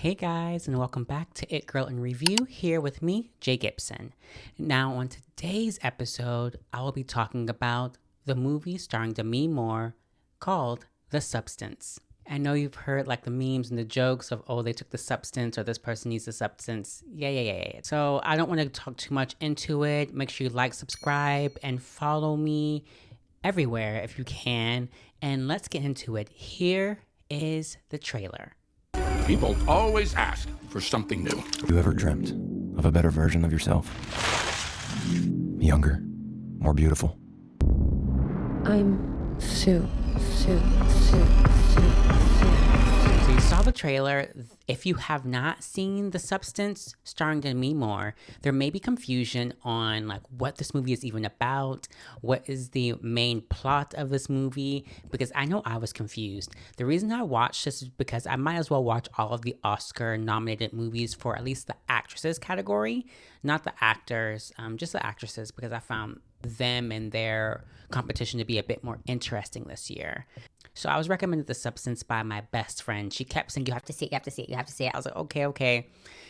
Hey guys, and welcome back to It Girl in Review, here with me, Jay Gibson. Now, on today's episode, I will be talking about the movie starring Demi Moore called The Substance. I know you've heard like the memes and the jokes of, oh, they took the substance or this person needs the substance. Yeah. So I don't want to talk too much into it. Make sure you like, subscribe, and follow me everywhere if you can. And let's get into it. Here is the trailer. People always ask for something new. You ever dreamt of a better version of yourself? Younger, more beautiful. I'm Sue. So you saw the trailer. If you have not seen The Substance starring Demi Moore, there may be confusion on like what this movie is even about, what is the main plot of this movie, because I know I was confused. The reason I watched this is because I might as well watch all of the Oscar nominated movies for at least the actresses category, not the actors, just the actresses, because I found them and their competition to be a bit more interesting this year. So I was recommended The Substance by my best friend. She kept saying, you have to see it, you have to see it, you have to see it. I was like, okay.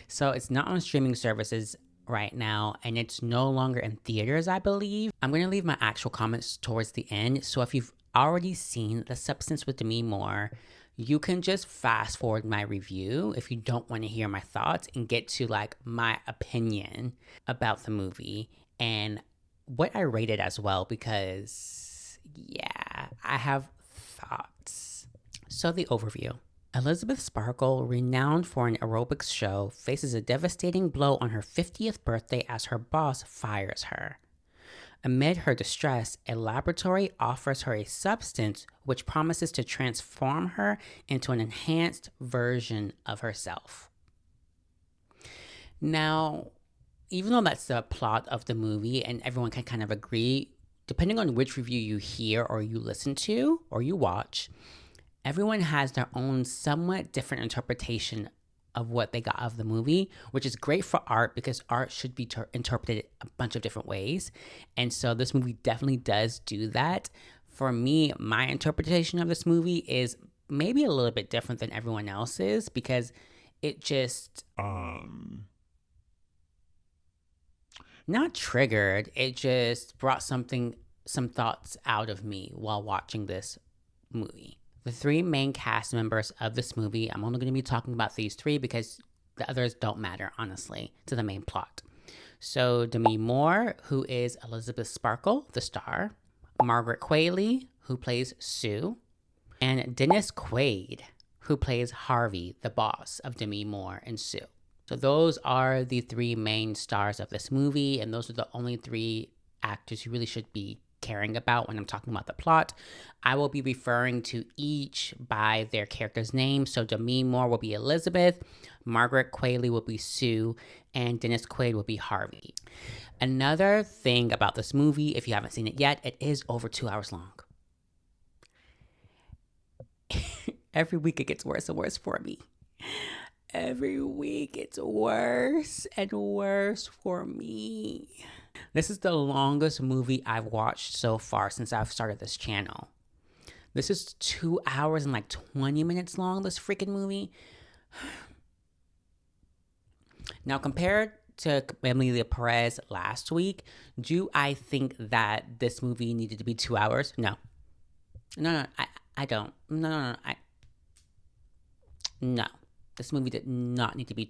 So it's not on streaming services right now, and it's no longer in theaters, I believe. I'm going to leave my actual comments towards the end. So if you've already seen The Substance with Demi Moore, you can just fast forward my review if you don't want to hear my thoughts and get to like my opinion about the movie and what I rated as well, because yeah, I have thoughts. So the overview. Elizabeth Sparkle, renowned for an aerobics show, faces a devastating blow on her 50th birthday as her boss fires her. Amid her distress, a laboratory offers her a substance which promises to transform her into an enhanced version of herself. Now, even though that's the plot of the movie and everyone can kind of agree, depending on which review you hear or you listen to or you watch, everyone has their own somewhat different interpretation of what they got of the movie, which is great for art because art should be interpreted a bunch of different ways. And so this movie definitely does do that. For me, my interpretation of this movie is maybe a little bit different than everyone else's because it just not triggered, it just brought some thoughts out of me while watching this movie. The three main cast members of this movie, I'm only going to be talking about these three because the others don't matter, honestly, to the main plot. So Demi Moore, who is Elizabeth Sparkle, the star, Margaret Qualley, who plays Sue, and Dennis Quaid, who plays Harvey, the boss of Demi Moore and Sue. So those are the three main stars of this movie, and those are the only three actors you really should be caring about when I'm talking about the plot. I will be referring to each by their character's name. So Demi Moore will be Elizabeth, Margaret Qualley will be Sue, and Dennis Quaid will be Harvey. Another thing about this movie, if you haven't seen it yet, it is over 2 hours long. Every week it gets worse and worse for me. Every week it's worse and worse for me. This is the longest movie I've watched so far since I've started this channel. This is 2 hours and like 20 minutes long, this freaking movie. Now, compared to Emilia Perez last week, do I think that this movie needed to be 2 hours? No, I don't. No. This movie did not need to be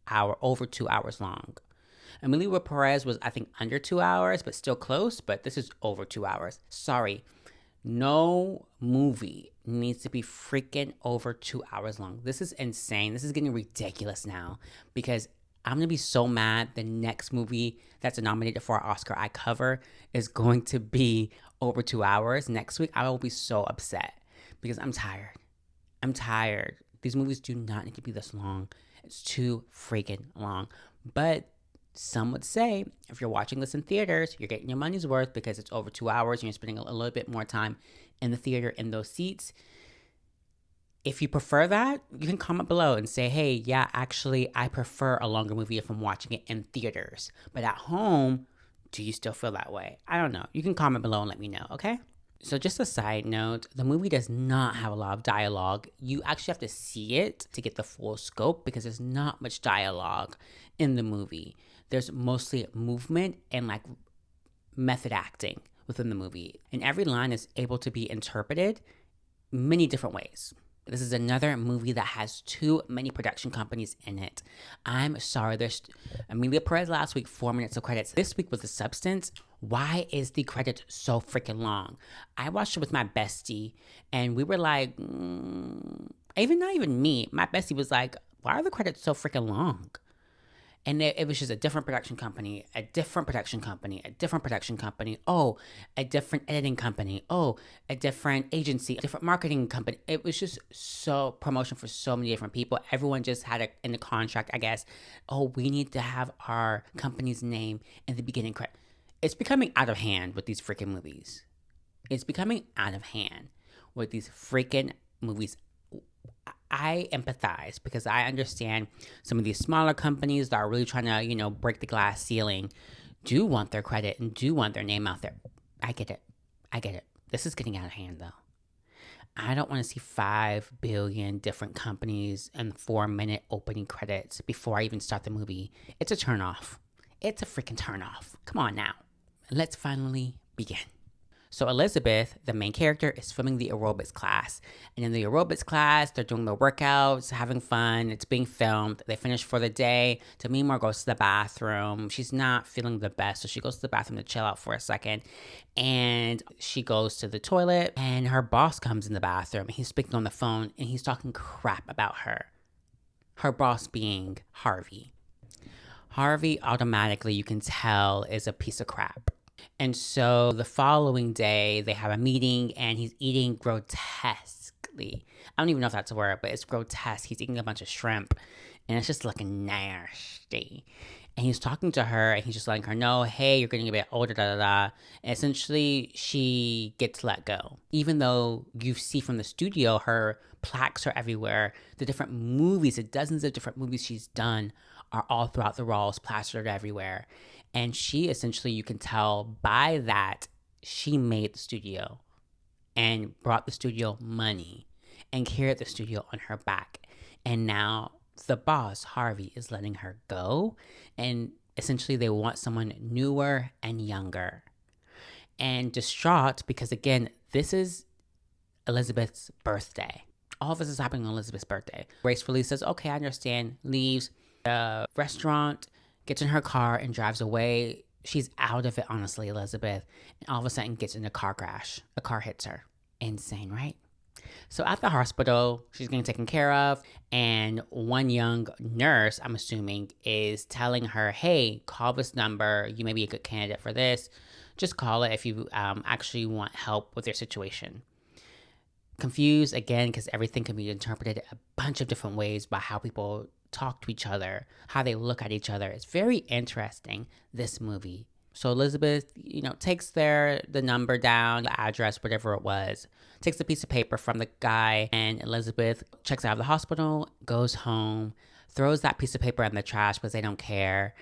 over 2 hours long. Emilia Perez was, I think, under 2 hours, but still close. But this is over 2 hours. Sorry. No movie needs to be freaking over 2 hours long. This is insane. This is getting ridiculous now because I'm going to be so mad the next movie that's nominated for an Oscar I cover is going to be over 2 hours. Next week, I will be so upset because I'm tired. These movies do not need to be this long. It's too freaking long. But some would say if you're watching this in theaters, you're getting your money's worth because it's over 2 hours and you're spending a little bit more time in the theater in those seats. If you prefer that, you can comment below and say, hey, yeah, actually, I prefer a longer movie if I'm watching it in theaters. But at home, do you still feel that way? I don't know. You can comment below and let me know, okay? So just a side note, the movie does not have a lot of dialogue. You actually have to see it to get the full scope because there's not much dialogue in the movie. There's mostly movement and like method acting within the movie. And every line is able to be interpreted many different ways. This is another movie that has too many production companies in it. I'm sorry, there's Amelia Perez last week, 4 minutes of credits. This week with The Substance, why is the credit so freaking long? I watched it with my bestie and we were like, even not even me, my bestie was like, why are the credits so freaking long? And it was just a different production company, a different production company, a different production company. Oh, a different editing company. Oh, a different agency, a different marketing company. It was just so promotion for so many different people. Everyone just had it in the contract, I guess. Oh, we need to have our company's name in the beginning credit. It's becoming out of hand with these freaking movies. It's becoming out of hand with these freaking movies. I empathize because I understand some of these smaller companies that are really trying to, break the glass ceiling do want their credit and do want their name out there. I get it. This is getting out of hand though. I don't want to see 5 billion different companies and 4-minute opening credits before I even start the movie. It's a turnoff. It's a freaking turnoff. Come on now. Let's finally begin. So Elizabeth, the main character, is filming the aerobics class. And in the aerobics class, they're doing the workouts, having fun. It's being filmed. They finish for the day. Demi Moore goes to the bathroom. She's not feeling the best, so she goes to the bathroom to chill out for a second. And she goes to the toilet, and her boss comes in the bathroom. He's speaking on the phone, and he's talking crap about her. Her boss being Harvey. Harvey, automatically, you can tell, is a piece of crap. And so the following day, they have a meeting and he's eating grotesquely. I don't even know if that's a word, but it's grotesque. He's eating a bunch of shrimp and it's just looking nasty. And he's talking to her and he's just letting her know, hey, you're getting a bit older, da da da. And essentially, she gets let go. Even though you see from the studio, her plaques are everywhere. The different movies, the dozens of different movies she's done are all throughout the walls, plastered everywhere. And she essentially, you can tell by that, she made the studio and brought the studio money and carried the studio on her back. And now the boss, Harvey, is letting her go. And essentially, they want someone newer and younger. And distraught because, again, this is Elizabeth's birthday. All of this is happening on Elizabeth's birthday. Gracefully says, okay, I understand, leaves the restaurant, gets in her car and drives away. She's out of it, honestly, Elizabeth. And all of a sudden gets in a car crash. A car hits her. Insane, right? So at the hospital, she's getting taken care of. And one young nurse, I'm assuming, is telling her, hey, call this number. You may be a good candidate for this. Just call it if you actually want help with your situation. Confused, again, because everything can be interpreted a bunch of different ways by how people talk to each other, how they look at each other. It's very interesting, this movie. So Elizabeth, takes the number down, the address, whatever it was, takes a piece of paper from the guy, and Elizabeth checks out of the hospital, goes home, throws that piece of paper in the trash because they don't care,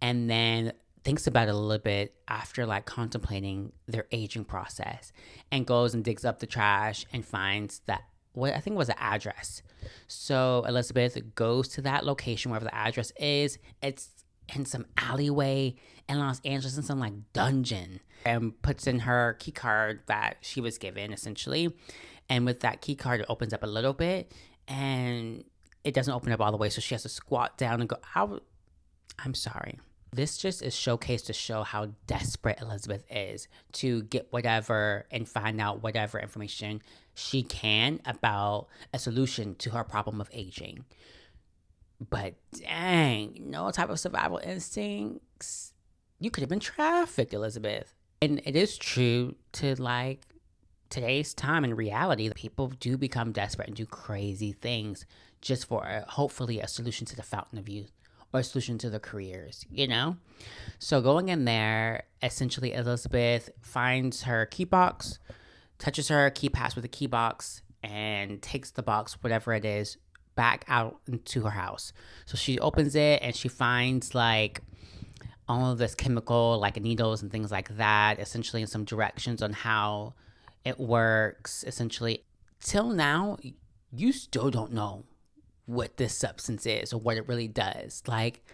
and then thinks about it a little bit after contemplating their aging process, and goes and digs up the trash and finds that what I think was an address. So Elizabeth goes to that location, wherever the address is. It's in some alleyway in Los Angeles, in some dungeon, and puts in her key card that she was given, essentially. And with that key card, it opens up a little bit, and it doesn't open up all the way. So she has to squat down and go, I'm sorry. This just is showcased to show how desperate Elizabeth is to get whatever and find out whatever information she can about a solution to her problem of aging. But dang, no type of survival instincts. You could have been trafficked, Elizabeth. And it is true to today's time and reality, people do become desperate and do crazy things just for hopefully a solution to the fountain of youth. Or a solution to their careers, So going in there, essentially Elizabeth finds her key box, touches her key pass with the key box, and takes the box, whatever it is, back out into her house. So she opens it and she finds all of this chemical, needles and things like that, essentially in some directions on how It works essentially. Till now, you still don't know what this substance is or what it really does. Like,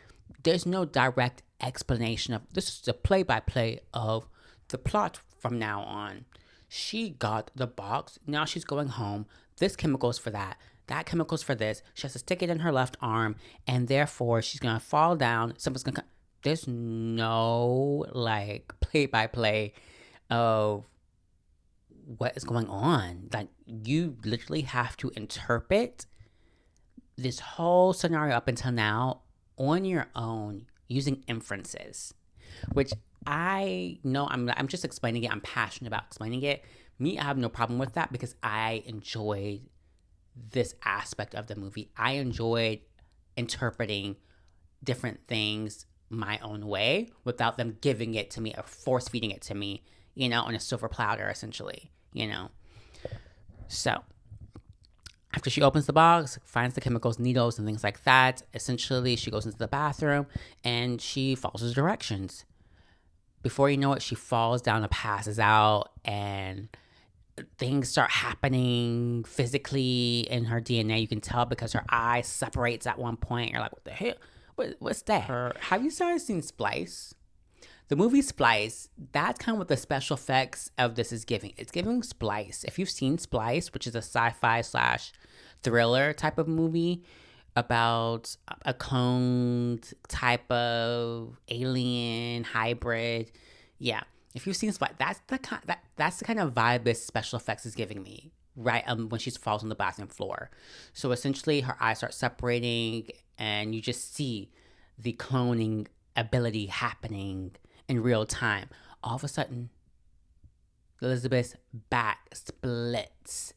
there's no direct explanation of this is the play by play of the plot from now on. She got the box. Now she's going home. This chemical's for that. That chemical's for this. She has to stick it in her left arm, and therefore she's gonna fall down. Something's gonna come. There's no like play by play of what is going on. Like, you literally have to interpret this whole scenario up until now on your own using inferences, which I know I'm just explaining it. I'm passionate about explaining it. Me, I have no problem with that because I enjoyed this aspect of the movie. I enjoyed interpreting different things my own way without them giving it to me or force feeding it to me, on a silver platter, essentially, So, after she opens the box, finds the chemicals, needles, and things like that, essentially she goes into the bathroom and she follows the directions. Before you know it, she falls down and passes out, and things start happening physically in her DNA. You can tell because her eye separates at one point. You're like, what the hell? What's that? Have you started seeing Splice? The movie Splice, that's kind of what the special effects of this is giving. It's giving Splice. If you've seen Splice, which is a sci-fi / thriller type of movie about a cloned type of alien hybrid. Yeah. If you've seen Splice, that's the kind of vibe this special effects is giving me, right? When she falls on the bathroom floor. So essentially her eyes start separating and you just see the cloning ability happening in real time. All of a sudden, Elizabeth's back splits.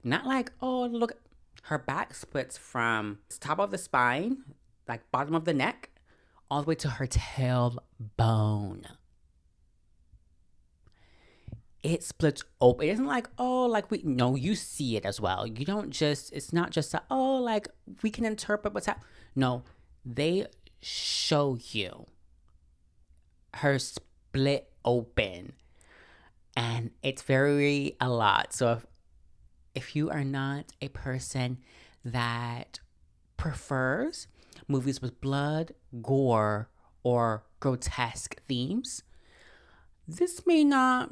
Not like, oh, look. Her back splits from the top of the spine, like bottom of the neck, all the way to her tailbone. It splits open. It isn't like, oh, like no, you see it as well. You don't just, it's not just, oh, like we can interpret what's happening. No, they show you her split open, and it's very a lot. So if you are not a person that prefers movies with blood, gore, or grotesque themes, this may not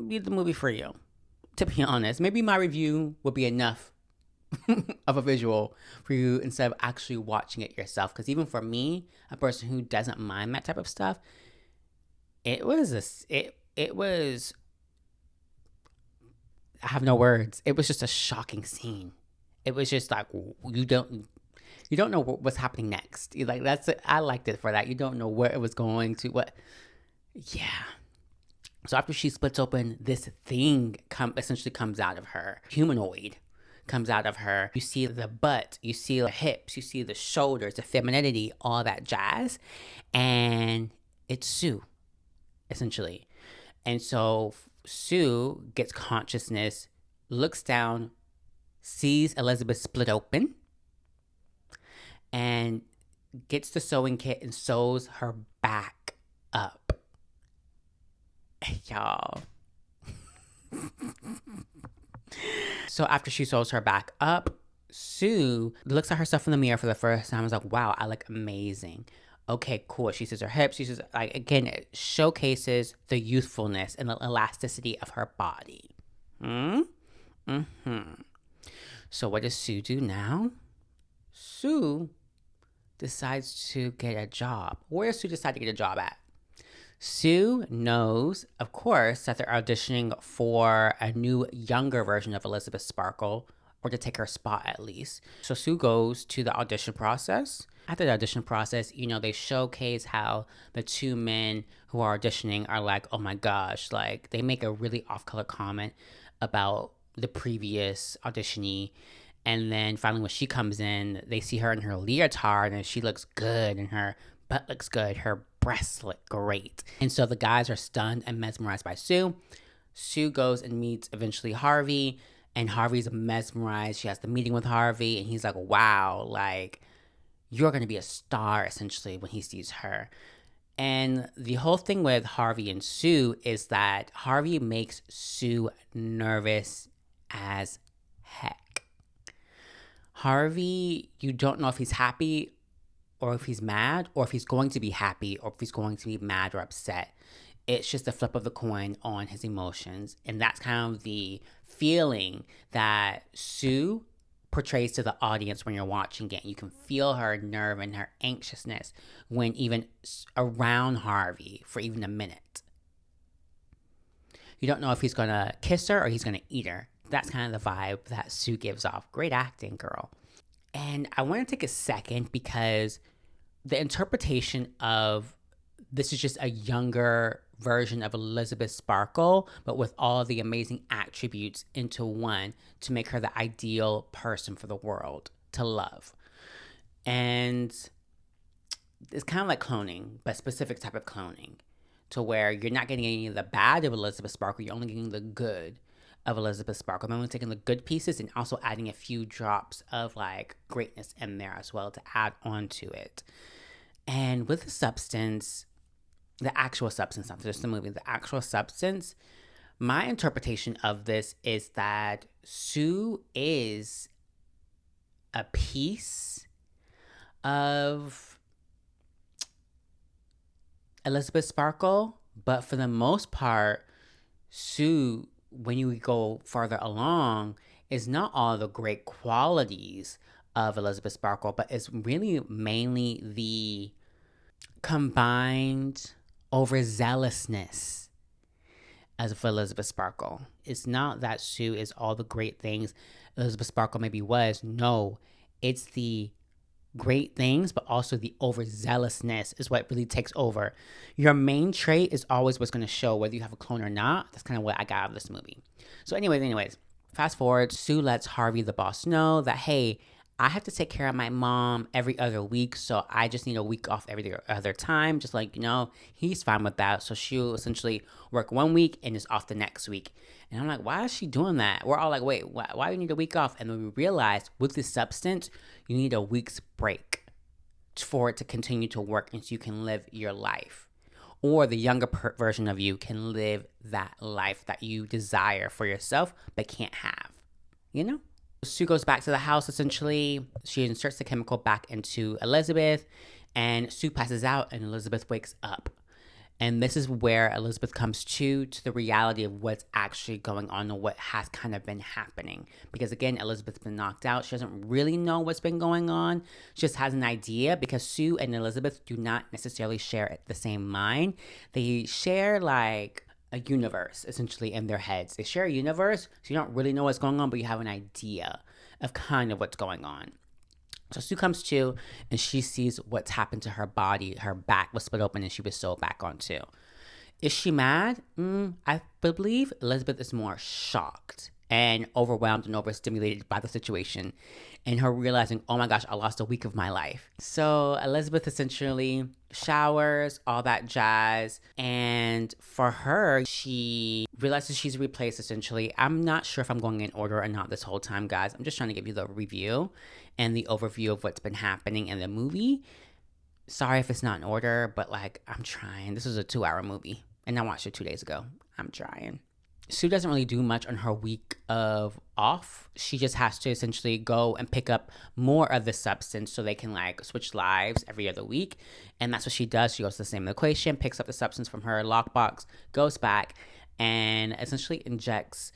be the movie for you, to be honest. Maybe my review would be enough of a visual for you instead of actually watching it yourself. Because even for me, a person who doesn't mind that type of stuff, it was I have no words. It was just a shocking scene. It was just like, you don't know what's happening next. Like, I liked it for that. You don't know where it was going to. Yeah. So after she splits open, this thing essentially comes out of her. Humanoid comes out of her. You see the butt, you see the hips, you see the shoulders, the femininity, all that jazz. And it's Sue, essentially. And so Sue gets consciousness, looks down, sees Elizabeth split open, and gets the sewing kit and sews her back up. Y'all. So after she sews her back up, Sue looks at herself in the mirror for the first time and is like, wow, I look amazing. Okay, cool. She sees her hips. She says, like, again, it showcases the youthfulness and the elasticity of her body. So what does Sue do now? Sue decides to get a job. Where does Sue decide to get a job at? Sue knows, of course, that they're auditioning for a new, younger version of Elizabeth Sparkle, or to take her spot at least. So Sue goes to the audition process. After the audition process, they showcase how the two men who are auditioning are like, oh my gosh, like they make a really off-color comment about the previous auditionee. And then finally when she comes in, they see her in her leotard and she looks good and her butt looks good. Her breasts look great. And so the guys are stunned and mesmerized by Sue. Sue goes and meets eventually Harvey, and Harvey's mesmerized. She has the meeting with Harvey and he's like, wow, like you're going to be a star essentially when he sees her. And the whole thing with Harvey and Sue is that Harvey makes Sue nervous as heck. Harvey, you don't know if he's happy or if he's mad or if he's going to be happy or if he's going to be mad or upset. It's just a flip of the coin on his emotions. And that's kind of the feeling that Sue portrays to the audience when you're watching it. You can feel her nerve and her anxiousness when even around Harvey for even a minute. You don't know if he's going to kiss her or he's going to eat her. That's kind of the vibe that Sue gives off. Great acting, girl. And I want to take a second because the interpretation of this is just a younger version of Elizabeth Sparkle, but with all the amazing attributes into one to make her the ideal person for the world to love. And it's kind of like cloning, but specific type of cloning, to where you're not getting any of the bad of Elizabeth Sparkle, you're only getting the good of Elizabeth Sparkle. I'm only taking the good pieces and also adding a few drops of like greatness in there as well to add on to it. And with the substance, the actual substance, not just the movie, the actual substance, my interpretation of this is that Sue is a piece of Elizabeth Sparkle, but for the most part, Sue, when you go further along, is not all the great qualities of Elizabeth Sparkle, but it's really mainly the combined overzealousness as of Elizabeth Sparkle. It's not that Sue is all the great things Elizabeth Sparkle maybe was. No, it's the great things, but also the overzealousness is what really takes over. Your main trait is always what's going to show whether you have a clone or not. That's kind of what I got out of this movie. So anyways, fast forward, Sue lets Harvey the boss know that, hey, I have to take care of my mom every other week, so I just need a week off every other time. Just like, he's fine with that. So she'll essentially work 1 week and is off the next week. And I'm like, why is she doing that? We're all like, wait, why do you need a week off? And then we realized with this substance, you need a week's break for it to continue to work and so you can live your life. Or the younger version of you can live that life that you desire for yourself but can't have, Sue goes back to the house, essentially. She inserts the chemical back into Elizabeth, and Sue passes out, and Elizabeth wakes up. And this is where Elizabeth comes to the reality of what's actually going on and what has kind of been happening. Because again, Elizabeth's been knocked out. She doesn't really know what's been going on. She just has an idea because Sue and Elizabeth do not necessarily share the same mind. They share like a universe essentially in their heads. They share a universe, so you don't really know what's going on, but you have an idea of kind of what's going on. So Sue comes to and she sees what's happened to her body. Her back was split open and she was sewed back on too. Is she mad? I believe Elizabeth is more shocked and overwhelmed and overstimulated by the situation and her realizing, oh my gosh, I lost a week of my life. So Elizabeth essentially showers, all that jazz. And for her, she realizes she's replaced essentially. I'm not sure if I'm going in order or not this whole time, guys. I'm just trying to give you the review and the overview of what's been happening in the movie. Sorry if it's not in order, but like I'm trying. This is a 2-hour movie and I watched it 2 days ago. I'm trying. Sue doesn't really do much on her week of off. She just has to essentially go and pick up more of the substance so they can like switch lives every other week. And that's what she does. She goes to the same equation, picks up the substance from her lockbox, goes back, and essentially injects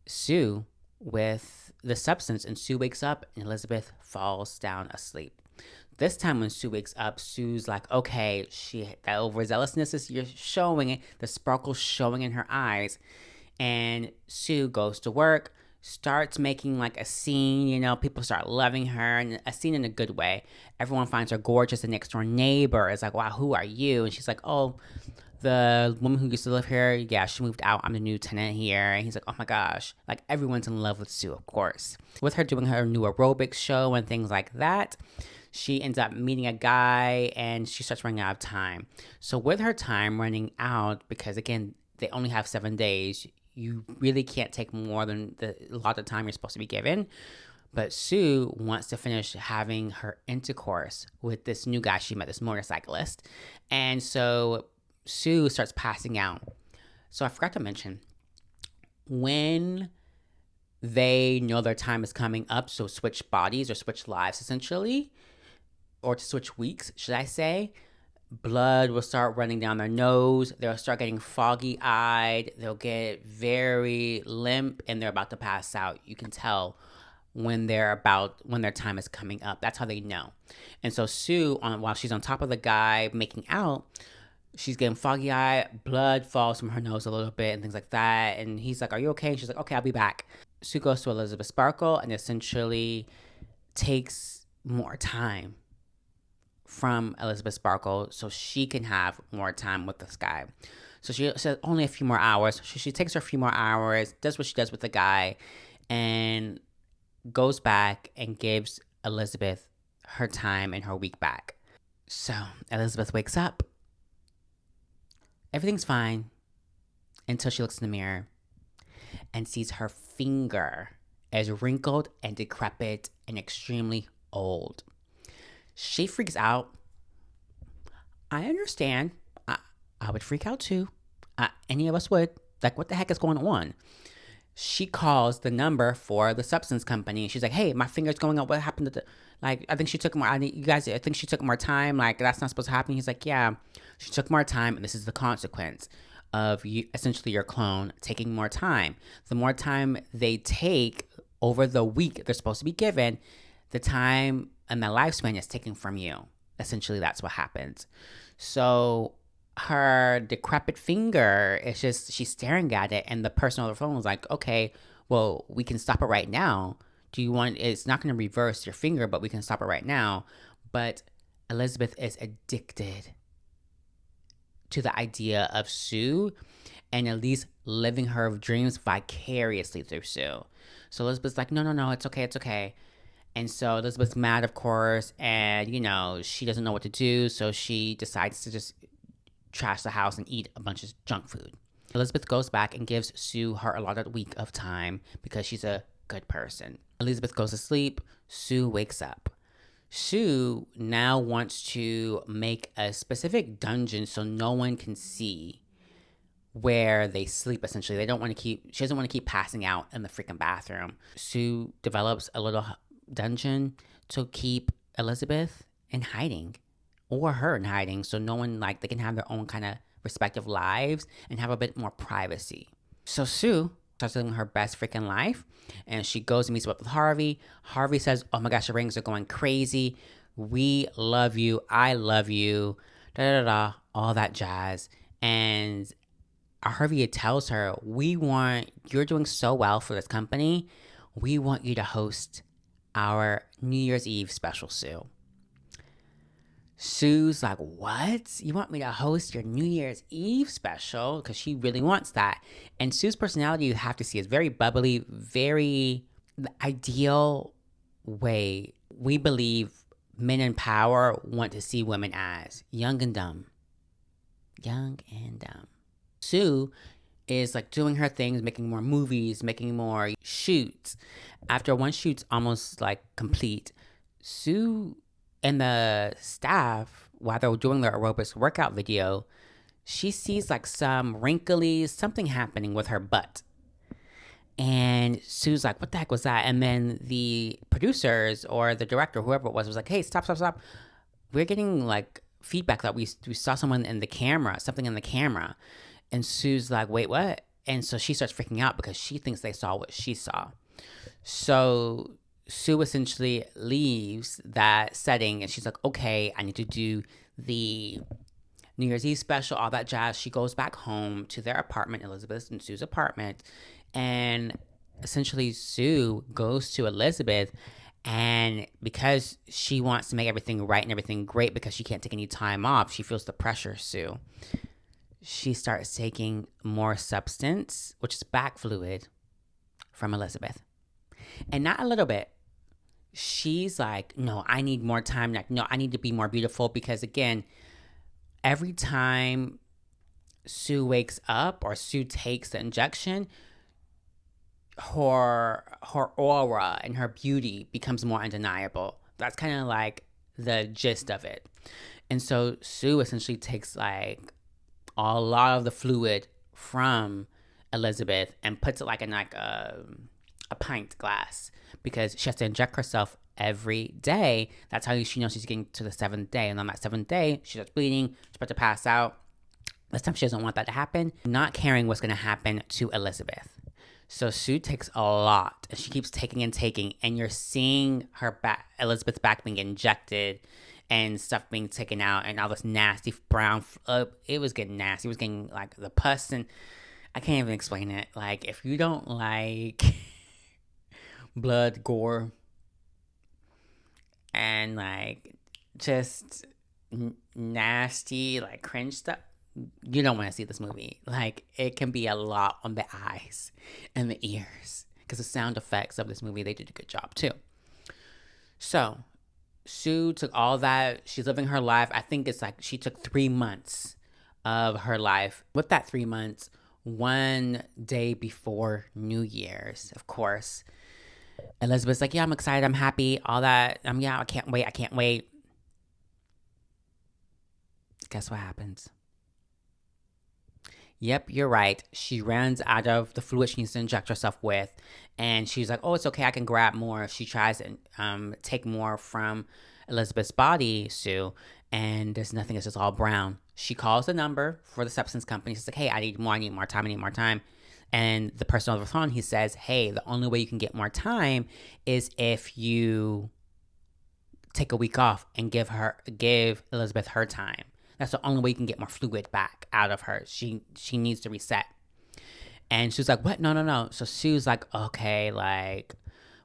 Sue with the substance. And Sue wakes up and Elizabeth falls down asleep. This time when Sue wakes up, Sue's like, okay, that overzealousness is you're showing it, the sparkle showing in her eyes. And Sue goes to work, starts making like a scene, people start loving her, and a scene in a good way. Everyone finds her gorgeous. The next door neighbor is like, wow, who are you? And she's like, oh, the woman who used to live here, yeah, she moved out. I'm the new tenant here. And he's like, oh my gosh. Like everyone's in love with Sue, of course. With her doing her new aerobics show and things like that, she ends up meeting a guy and she starts running out of time. So with her time running out, because again, they only have 7 days, you really can't take more than the lot of time you're supposed to be given. But Sue wants to finish having her intercourse with this new guy she met, this motorcyclist. And so Sue starts passing out. So I forgot to mention, when they know their time is coming up, so switch bodies or switch lives essentially, or to switch weeks, should I say, blood will start running down their nose. They'll start getting foggy eyed. They'll get very limp and they're about to pass out. You can tell when their time is coming up. That's how they know. And so Sue, while she's on top of the guy making out, she's getting foggy eyed, blood falls from her nose a little bit and things like that. And he's like, "Are you okay?" And she's like, "Okay, I'll be back." Sue goes to Elizabeth Sparkle and essentially takes more time from Elizabeth Sparkle so she can have more time with this guy. So she says only a few more hours. She takes her a few more hours, does what she does with the guy, and goes back and gives Elizabeth her time and her week back. So Elizabeth wakes up. Everything's fine until she looks in the mirror and sees her finger as wrinkled and decrepit and extremely old. She freaks out. I understand. I would freak out too. Any of us would. Like, what the heck is going on? She calls the number for the substance company. She's like, "Hey, my finger's going up. What happened to the, like, I think she took more, I think she took more time. Like, that's not supposed to happen." He's like, "Yeah, she took more time, and this is the consequence of you, essentially your clone taking more time. The more time they take over the week they're supposed to be given, the time and the lifespan is taken from you. Essentially, that's what happens." So her decrepit finger is just, she's staring at it, and the person on the phone was like, "Okay, well, we can stop it right now. Do you want, it's not going to reverse your finger, but we can stop it right now." But Elizabeth is addicted to the idea of Sue and at least living her dreams vicariously through Sue. So Elizabeth's like, no, it's okay. And so Elizabeth's mad, of course, and, she doesn't know what to do, so she decides to just trash the house and eat a bunch of junk food. Elizabeth goes back and gives Sue her allotted week of time because she's a good person. Elizabeth goes to sleep. Sue wakes up. Sue now wants to make a specific dungeon so no one can see where they sleep, essentially. She doesn't want to keep passing out in the freaking bathroom. Sue develops a little dungeon to keep Elizabeth in hiding, or her in hiding, so no one, like, they can have their own kind of respective lives and have a bit more privacy. So Sue starts living her best freaking life, and she goes and meets up with Harvey. Harvey says, "Oh my gosh, your rings are going crazy. We love you. I love you. Da da da, all that jazz." And Harvey tells her, "You're doing so well for this company. We want you to host our New Year's Eve special, Sue." Sue's like, "What? You want me to host your New Year's Eve special?" Because she really wants that. And Sue's personality, you have to see, is very bubbly, very the ideal way we believe men in power want to see women as: young and dumb. Young and dumb. Sue is like doing her things, making more movies, making more shoots. After one shoot's almost like complete, Sue and the staff, while they're doing their aerobics workout video, she sees like some something happening with her butt. And Sue's like, "What the heck was that?" And then the producers or the director, whoever it was like, "Hey, stop. We're getting like feedback that we saw something in the camera. And Sue's like, "Wait, what?" And so she starts freaking out because she thinks they saw what she saw. So Sue essentially leaves that setting and she's like, "Okay, I need to do the New Year's Eve special," all that jazz. She goes back home to their apartment, Elizabeth and Sue's apartment. And essentially Sue goes to Elizabeth, and because she wants to make everything right and everything great, because she can't take any time off, she feels the pressure, Sue. She starts taking more substance, which is back fluid, from Elizabeth. And not a little bit. She's like, "No, I need more time. Like, no, I need to be more beautiful." Because again, every time Sue wakes up or Sue takes the injection, her aura and her beauty becomes more undeniable. That's kind of like the gist of it. And so Sue essentially takes like a lot of the fluid from Elizabeth and puts it like in like a pint glass because she has to inject herself every day. That's how she knows she's getting to the 7th day. And on that 7th day, she starts bleeding. She's about to pass out. This time she doesn't want that to happen, not caring what's going to happen to Elizabeth. So Sue takes a lot, and she keeps taking and taking, and you're seeing her back, Elizabeth's back being injected, and stuff being taken out, and all this nasty brown. It was getting nasty. It was getting like the pus, and I can't even explain it. Like if you don't like blood, gore, and like just nasty, like cringe stuff, you don't want to see this movie. Like, it can be a lot on the eyes and the ears because the sound effects of this movie, they did a good job too. So, Sue took all that. She's living her life. I think it's like she took 3 months of her life. With that 3 months, one day before New Year's, of course, Elizabeth's like, yeah, I'm excited. I'm happy. All that. Yeah, I can't wait. I can't wait. Guess what happens? Yep, you're right. She runs out of the fluid she needs to inject herself with. And she's like, oh, it's okay. I can grab more. She tries to take more from Elizabeth's body, Sue. And there's nothing. It's just all brown. She calls the number for the substance company. She's like, hey, I need more time. I need more time. And the person on the phone, he says, hey, the only way you can get more time is if you take a week off and give Elizabeth her time. That's the only way you can get more fluid back out of her. She needs to reset. And she was like, what? No. So Sue's like, okay, like,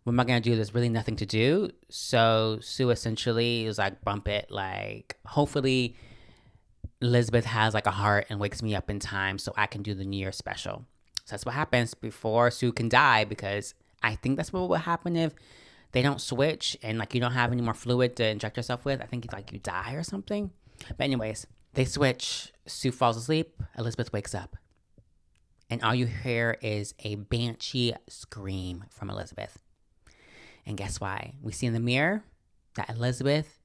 what am I going to do? There's really nothing to do. So Sue essentially was like, bump it. Like, hopefully Elizabeth has like a heart and wakes me up in time so I can do the New Year special. So that's what happens before Sue can die, because I think that's what would happen if they don't switch and like you don't have any more fluid to inject yourself with. I think like you die or something. But anyways, they switch. Sue falls asleep. Elizabeth wakes up. And all you hear is a banshee scream from Elizabeth. And guess why? We see in the mirror that Elizabeth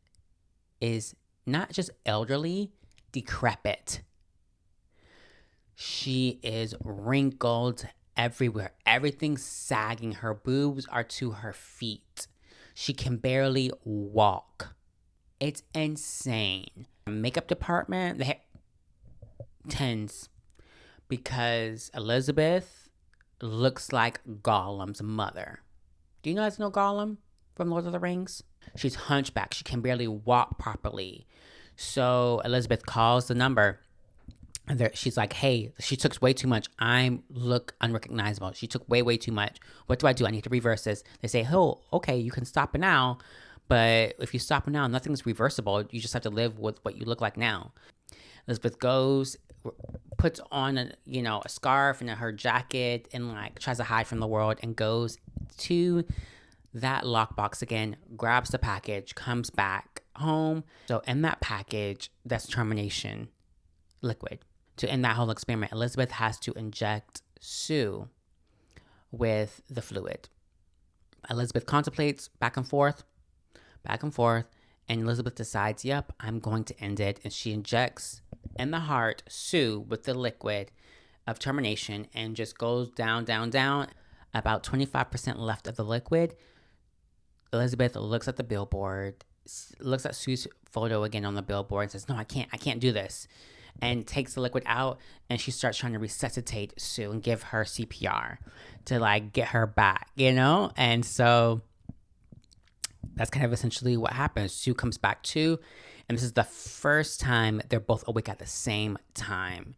is not just elderly, decrepit. She is wrinkled everywhere. Everything's sagging. Her boobs are to her feet. She can barely walk. It's insane. Makeup department, they have tens, because Elizabeth looks like Gollum's mother. Do you guys know Gollum from Lord of the Rings? She's hunchback. She can barely walk properly. So Elizabeth calls the number. And she's like, hey, she took way too much. I look unrecognizable. She took way too much. What do? I need to reverse this. They say, oh, okay, you can stop it now. But if you stop it now, nothing's reversible. You just have to live with what you look like now. Elizabeth goes, puts on a scarf and her jacket and like tries to hide from the world and goes to that lockbox again, grabs the package, comes back home. So in that package, that's termination liquid. To end that whole experiment, Elizabeth has to inject Sue with the fluid. Elizabeth contemplates back and forth, and Elizabeth decides, yep, I'm going to end it. And she injects in the heart Sue with the liquid of termination and just goes down. About 25% left of the liquid. Elizabeth looks at the billboard, looks at Sue's photo again on the billboard and says, no, I can't do this. And takes the liquid out, and she starts trying to resuscitate Sue and give her CPR to like get her back, And so that's kind of essentially what happens. Sue comes back too, and this is the first time they're both awake at the same time.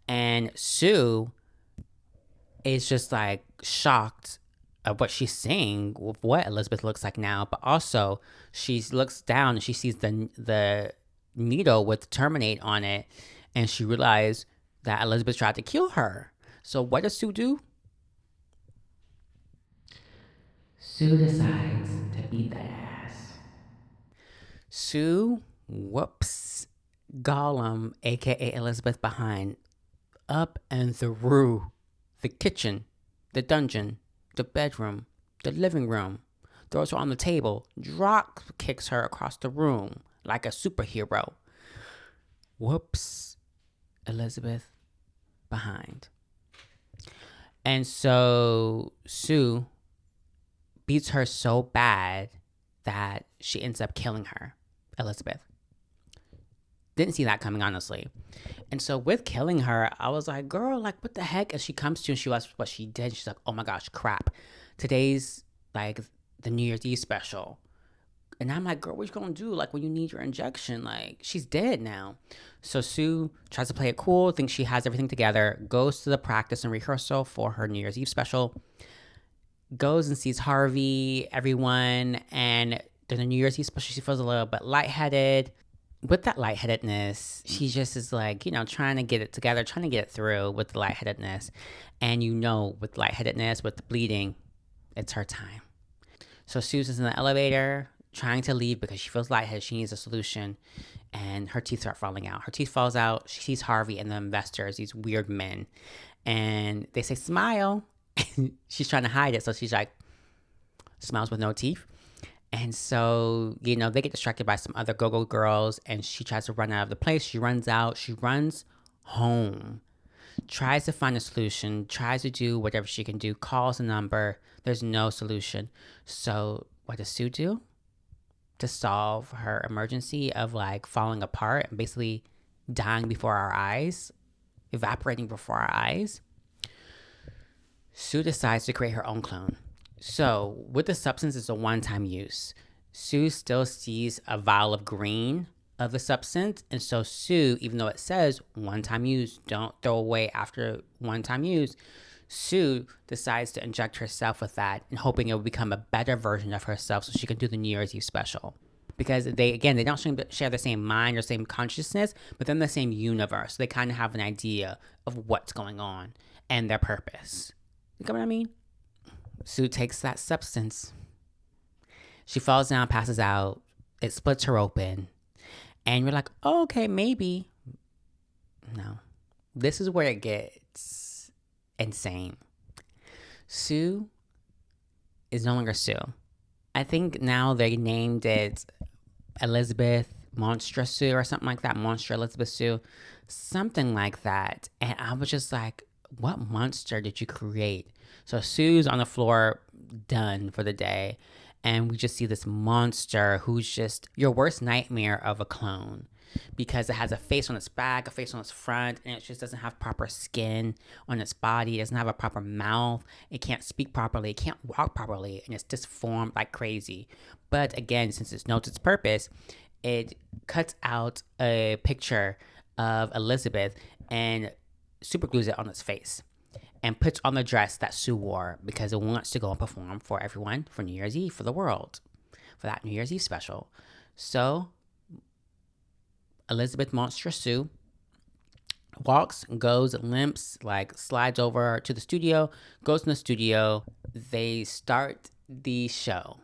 And Sue is just like shocked of what she's seeing, with what Elizabeth looks like now, but also she looks down and she sees the needle with terminate on it, and she realized that Elizabeth tried to kill her. So what does Sue do? Sue decides to beat that ass. Sue whoops Gollum, aka Elizabeth, behind, up and through the kitchen, the dungeon, the bedroom, the living room, throws her on the table, drop kicks her across the room like a superhero. Whoops, Elizabeth behind. And so Sue beats her so bad that she ends up killing her, Elizabeth. Didn't see that coming, honestly. And so with killing her, I was like, girl, like, what the heck? And she comes to and she was what she did. She's like, oh my gosh, crap. Today's like the New Year's Eve special. And I'm like, girl, what you gonna do? Like, when you need your injection, like, she's dead now. So Sue tries to play it cool, thinks she has everything together, goes to the practice and rehearsal for her New Year's Eve special, goes and sees Harvey, everyone, and during the New Year's Eve special, she feels a little bit lightheaded. With that lightheadedness, she just is like, trying to get it together, trying to get it through with the lightheadedness. And with lightheadedness, with the bleeding, it's her time. So Susan's in the elevator, trying to leave because she feels lightheaded. She needs a solution. And her teeth start falling out. Her teeth falls out. She sees Harvey and the investors, these weird men. And they say, smile. And she's trying to hide it. So she's like, smiles with no teeth. And so, they get distracted by some other go-go girls, and she tries to run out of the place. She runs out. She runs home, tries to find a solution, tries to do whatever she can do, calls a number. There's no solution. So what does Sue do to solve her emergency of like falling apart and basically dying before our eyes, evaporating before our eyes? Sue decides to create her own clone. So with the substance, it's a one-time use. Sue still sees a vial of green of the substance. And so Sue, even though it says one-time use, don't throw away after one-time use, Sue decides to inject herself with that and hoping it will become a better version of herself so she can do the New Year's Eve special. Because they don't share the same mind or same consciousness, but they're in the same universe. So they kind of have an idea of what's going on and their purpose. You know what I mean? Sue takes that substance. She falls down, passes out. It splits her open. And you're like, oh, okay, maybe. No. This is where it gets insane. Sue is no longer Sue. I think now they named it Elizabeth Monstra Sue or something like that. Monstra Elizabeth Sue. Something like that. And I was just like, what monster did you create? So Sue's on the floor, done for the day. And we just see this monster who's just your worst nightmare of a clone. Because it has a face on its back, a face on its front, and it just doesn't have proper skin on its body. It doesn't have a proper mouth. It can't speak properly. It can't walk properly. And it's disformed like crazy. But again, since it knows its purpose, it cuts out a picture of Elizabeth and super glues it on its face. And puts on the dress that Sue wore because it wants to go and perform for everyone for New Year's Eve, for the world, for that New Year's Eve special. So Elizabeth Monstra Sue walks, goes, limps, like slides over to the studio, goes in the studio. They start the show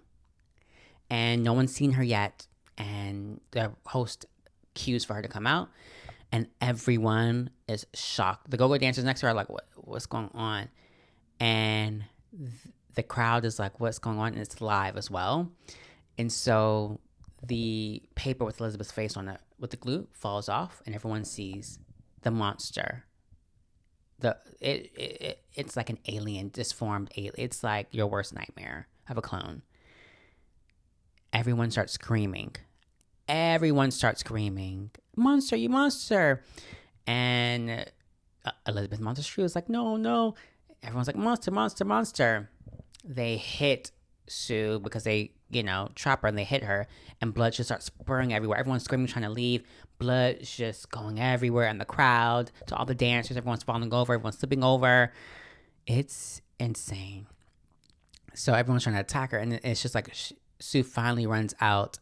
and no one's seen her yet. And the host cues for her to come out. And everyone is shocked. The go-go dancers next to her are like, what's going on? And the crowd is like, what's going on? And it's live as well. And so the paper with Elizabeth's face on it, with the glue, falls off. And everyone sees the monster. It's like an alien, disformed alien. It's like your worst nightmare of a clone. Everyone starts screaming. Monster, you monster. And Elizabeth Monster is like, no. Everyone's like, monster. They hit Sue because they, trap her and they hit her. And blood just starts spraying everywhere. Everyone's screaming, trying to leave. Blood's just going everywhere in the crowd. To all the dancers, everyone's falling over. Everyone's slipping over. It's insane. So everyone's trying to attack her. And it's just like Sue finally runs out.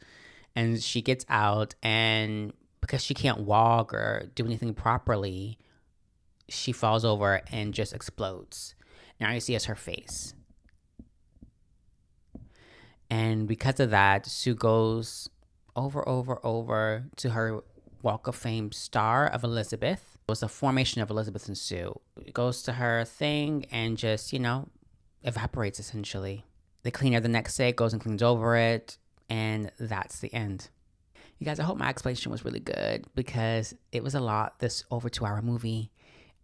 And she gets out, and because she can't walk or do anything properly, she falls over and just explodes. And all you see is her face. And because of that, Sue goes over to her Walk of Fame star of Elizabeth. It was a formation of Elizabeth and Sue. It goes to her thing and just, evaporates essentially. The cleaner the next day goes and cleans over it, and that's the end. You guys, I hope my explanation was really good because it was a lot, this over 2 hour movie.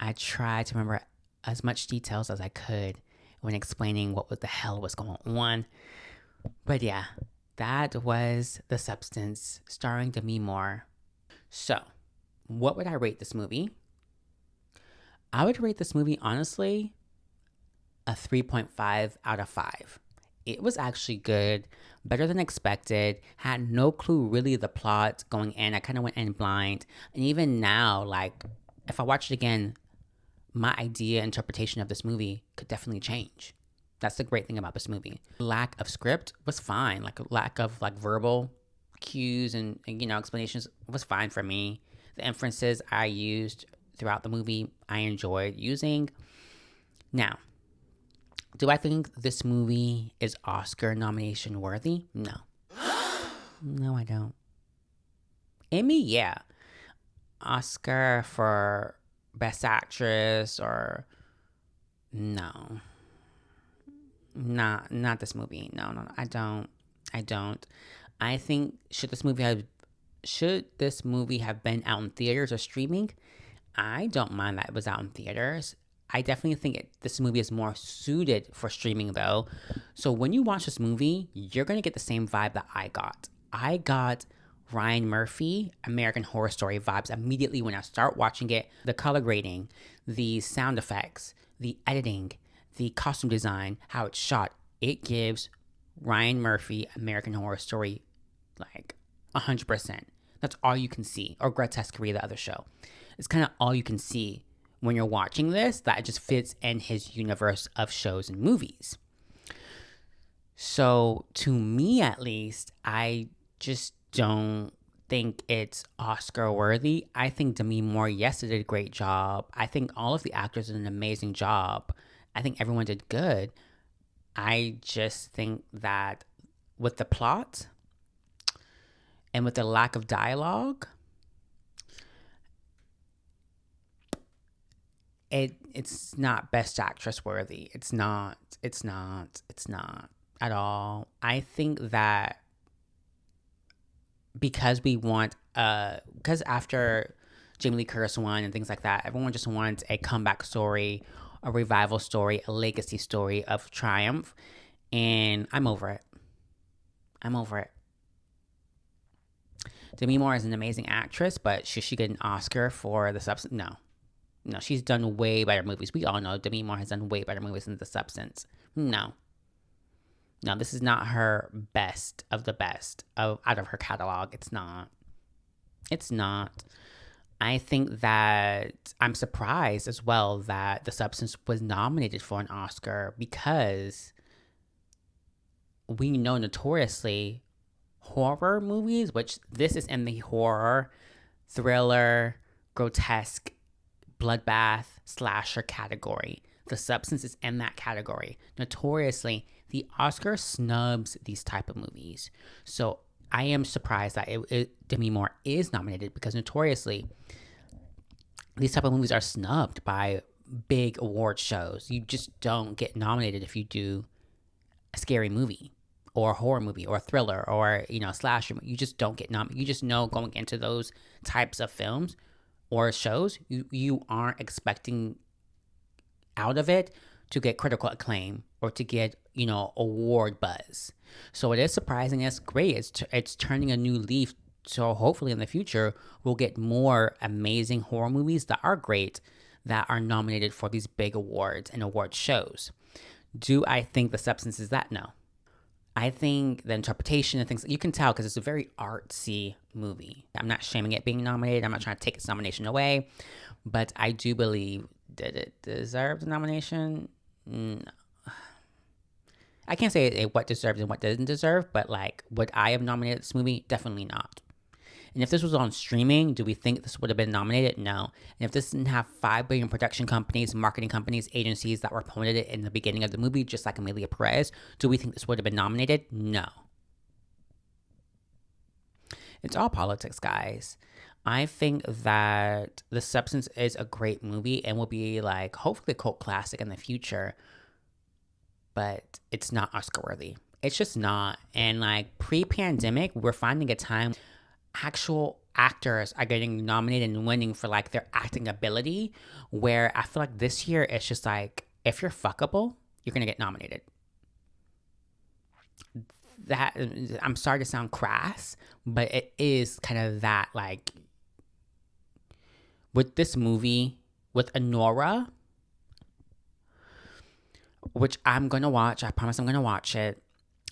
I tried to remember as much details as I could when explaining what the hell was going on. But yeah, that was The Substance starring Demi Moore. So, what would I rate this movie? I would rate this movie, honestly, a 3.5 out of 5. It was actually good, better than expected, had no clue really the plot going in. I kind of went in blind. And even now, like, if I watch it again, my idea, interpretation of this movie could definitely change. That's the great thing about this movie. Lack of script was fine. Like, a lack of, like, verbal cues and explanations was fine for me. The inferences I used throughout the movie, I enjoyed using. Now, do I think this movie is Oscar nomination worthy? No. No, I don't. Emmy, yeah. Oscar for Best Actress or no. Not this movie. No, I don't. I think should this movie have been out in theaters or streaming? I don't mind that it was out in theaters. I definitely think this movie is more suited for streaming though. So when you watch this movie, you're going to get the same vibe that I got. I got Ryan Murphy, American Horror Story vibes immediately when I start watching it. The color grading, the sound effects, the editing, the costume design, how it's shot. It gives Ryan Murphy, American Horror Story, like 100%. That's all you can see. Or Grotesquerie, the other show. It's kind of all you can see when you're watching this, that just fits in his universe of shows and movies. So to me, at least, I just don't think it's Oscar worthy. I think Demi Moore, yes, did a great job. I think all of the actors did an amazing job. I think everyone did good. I just think that with the plot and with the lack of dialogue, it's not Best Actress worthy. It's not at all. I think that because because after Jamie Lee Curtis won and things like that, everyone just wants a comeback story, a revival story, a legacy story of triumph. And I'm over it. Demi Moore is an amazing actress, but should she get an Oscar for The Substance? No, she's done way better movies. We all know Demi Moore has done way better movies than The Substance. No, this is not her best of the best out of her catalog. It's not. I think that I'm surprised as well that The Substance was nominated for an Oscar because we know notoriously horror movies, which this is in the horror, thriller, grotesque, bloodbath, slasher category. The Substance is in that category. Notoriously, the Oscar snubs these type of movies. So I am surprised that Demi Moore is nominated because notoriously, these type of movies are snubbed by big award shows. You just don't get nominated if you do a scary movie or a horror movie or a thriller or, a slasher. You just don't get nominated. You just know going into those types of films or shows, you aren't expecting out of it to get critical acclaim or to get, award buzz. So it is surprising. It's great. It's turning a new leaf. So hopefully in the future, we'll get more amazing horror movies that are great that are nominated for these big awards and award shows. Do I think The Substance is that? No. I think the interpretation and things, you can tell because it's a very artsy movie. I'm not shaming it being nominated. I'm not trying to take its nomination away. But I do believe, did it deserve the nomination? No. I can't say what deserves and what doesn't deserve, but would I have nominated this movie? Definitely not. And if this was on streaming, do we think this would have been nominated? No. And if this didn't have 5 billion production companies, marketing companies, agencies that were promoted it in the beginning of the movie, just like Amelia Perez, do we think this would have been nominated? No. It's all politics, guys. I think that The Substance is a great movie and will be hopefully a cult classic in the future. but it's not Oscar worthy. It's just not. And like pre-pandemic, we're finding a time actual actors are getting nominated and winning for like their acting ability, where I feel like this year it's just like, if you're fuckable, you're gonna get nominated. That, I'm sorry to sound crass, but it is kind of that. Like with this movie, with Anora, which I'm gonna watch, I promise I'm gonna watch it.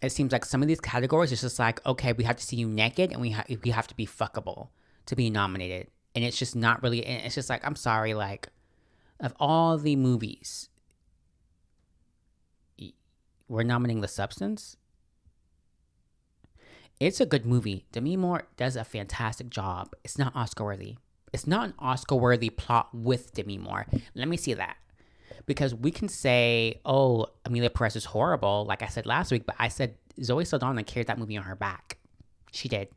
It seems like some of these categories, it's just like, okay, we have to see you naked and we have to be fuckable to be nominated. And it's just not really, it's just like, I'm sorry, like, of all the movies, we're nominating The Substance. It's a good movie. Demi Moore does a fantastic job. It's not Oscar worthy. It's not an Oscar worthy plot with Demi Moore. Let me see that. Because we can say, oh, Amelia Perez is horrible, like I said last week, but I said Zoe Saldana carried that movie on her back. She did.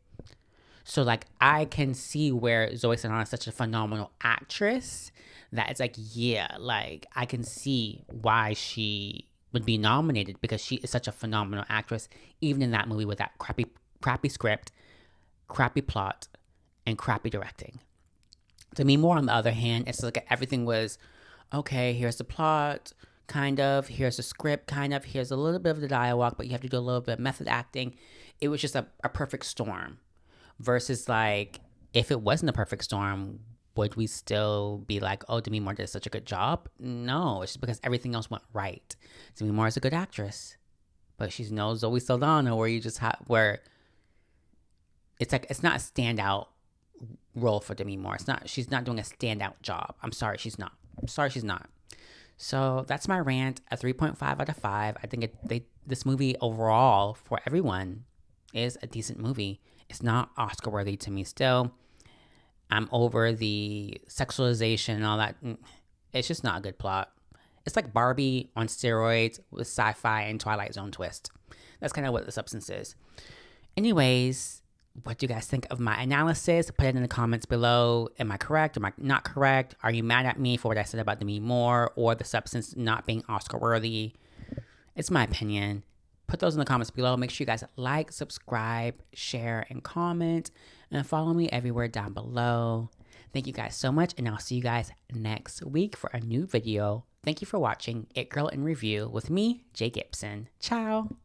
So, like, I can see where Zoe Saldana is such a phenomenal actress that it's like, yeah, like, I can see why she would be nominated, because she is such a phenomenal actress, even in that movie with that crappy script, crappy plot, and crappy directing. Demi Moore, on the other hand, it's like everything was, okay, here's the plot, kind of, here's the script, kind of, here's a little bit of the dialogue, but you have to do a little bit of method acting. It was just a perfect storm. Versus, like, if it wasn't a perfect storm, would we still be like, oh, Demi Moore did such a good job? No, it's just because everything else went right. Demi Moore is a good actress, but she's no Zoe Saldana, where you just have, where it's like, it's not a standout role for Demi Moore. She's not doing a standout job. I'm sorry, she's not. So that's my rant, a 3.5 out of 5. I think this movie overall, for everyone, is a decent movie. It's not Oscar worthy to me still. I'm over the sexualization and all that. It's just not a good plot. It's like Barbie on steroids with sci-fi and Twilight Zone twist. That's kind of what The Substance is. Anyways, what do you guys think of my analysis? Put it in the comments below. Am I correct? Am I not correct? Are you mad at me for what I said about Demi Moore or The Substance not being Oscar worthy? It's my opinion. Put those in the comments below. Make sure you guys like, subscribe, share, and comment. And follow me everywhere down below. Thank you guys so much, and I'll see you guys next week for a new video. Thank you for watching It Girl in Review with me, Jay Gibson. Ciao.